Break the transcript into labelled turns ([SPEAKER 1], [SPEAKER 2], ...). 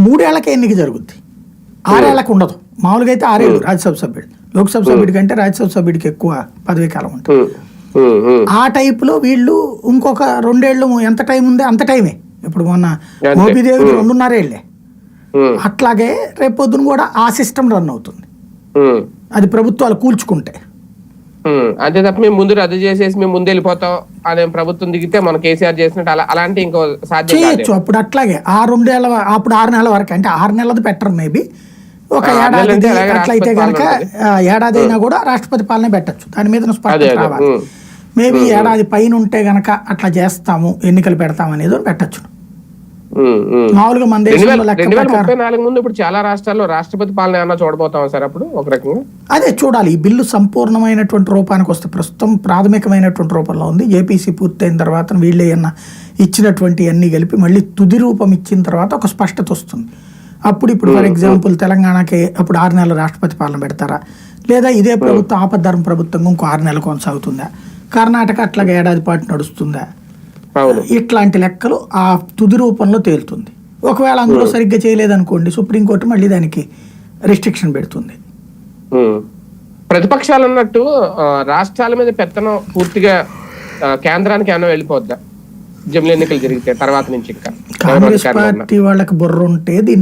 [SPEAKER 1] 3 ఏళ్లకే ఎన్నిక జరుగుద్ది, 6 ఏళ్లకు ఉండదు. మామూలుగా అయితే 6 ఏళ్ళు రాజ్యసభ సభ్యుడు, లోక్సభ సభ్యుడి కంటే రాజ్యసభ సభ్యుడికి ఎక్కువ పదవీ కాలం ఉంటుంది. ఆ టైపులో వీళ్ళు ఇంకొక 2 ఏళ్ళు ఎంత టైం ఉంది అంత టైమే. ఇప్పుడు మొన్న మోపీదేవికి 2.5 ఏళ్లే. అట్లాగే రేపొద్దున కూడా ఆ సిస్టమ్ రన్ అవుతుంది, అది ప్రభుత్వాలు కూల్చుకుంటే.
[SPEAKER 2] అంతే తప్ప మేము ముందు రద్దు చేసేసి మేము ముందు వెళ్ళిపోతాం అనే ప్రభుత్వం దిగితే మన కేసీఆర్ చేసినట్టు అలాంటి ఇంకో సాధ్యం
[SPEAKER 1] చేయొచ్చు. అప్పుడు అట్లాగే ఆ 2 ఏళ్ల అప్పుడు 6 నెలల వరకు, అంటే 6 నెలలది పెట్టరు, మేబీ ఒక ఏడాది అట్లయితే కనుక ఏడాది అయినా కూడా రాష్ట్రపతి పాలన పెట్టచ్చు. దాని మీద స్పష్టత రావాలి. మేబీ ఏడాది పైన ఉంటే గనక అట్లా చేస్తాము, ఎన్నికలు పెడతాం అనేది పెట్టచ్చు. మామూలుగా మన దేశంలో లెక్క ప్రకారం
[SPEAKER 2] ముందు ఇప్పుడు చాలా రాష్ట్రాల్లో రాష్ట్రపతి పాలన ఏమన్నా చూడబోతాం సార్ అప్పుడు ఒక రకంగా.
[SPEAKER 1] అదే చూడాలి. ఈ బిల్లు సంపూర్ణమైనటువంటి రూపానికి వస్తే, ప్రస్తుతం ప్రాథమికమైనటువంటి రూపంలో ఉంది. ఏపీసీ పూర్తయిన తర్వాత వీళ్ళే ఏమన్నా ఇచ్చినటువంటి అన్ని కలిపి మళ్ళీ తుది రూపం ఇచ్చిన తర్వాత ఒక స్పష్టత వస్తుంది. అప్పుడు ఇప్పుడు ఫర్ ఎగ్జాంపుల్ తెలంగాణకి అప్పుడు 6 నెలలు రాష్ట్రపతి పాలన పెడతారా, లేదా ఇదే ప్రభుత్వం ఆపద్ధర్మ ప్రభుత్వం ఇంకో 6 నెలలు కొనసాగుతుందా, కర్ణాటక అట్లాగే ఏడాది పాటు నడుస్తుందా, ఇట్లాంటి లెక్కలు ఆ తుది రూపంలో తేలుతుంది. ఒకవేళ అందులో సరిగ్గా చేయలేదనుకోండి, సుప్రీంకోర్టు మళ్ళీ దానికి రిస్ట్రిక్షన్ పెడుతుంది.
[SPEAKER 2] ప్రతిపక్షాలు అన్నట్టు రాష్ట్రాల మీద పెత్తనం పూర్తిగా కేంద్రానికి ఏమైనా వెళ్ళిపోద్దా జమిలీ ఎన్నికలు జరిగితే తర్వాత నుంచి? ఇంకా
[SPEAKER 1] కాంగ్రెస్ పార్టీ వాళ్ళకి బుర్ర ఉంటే దీన్ని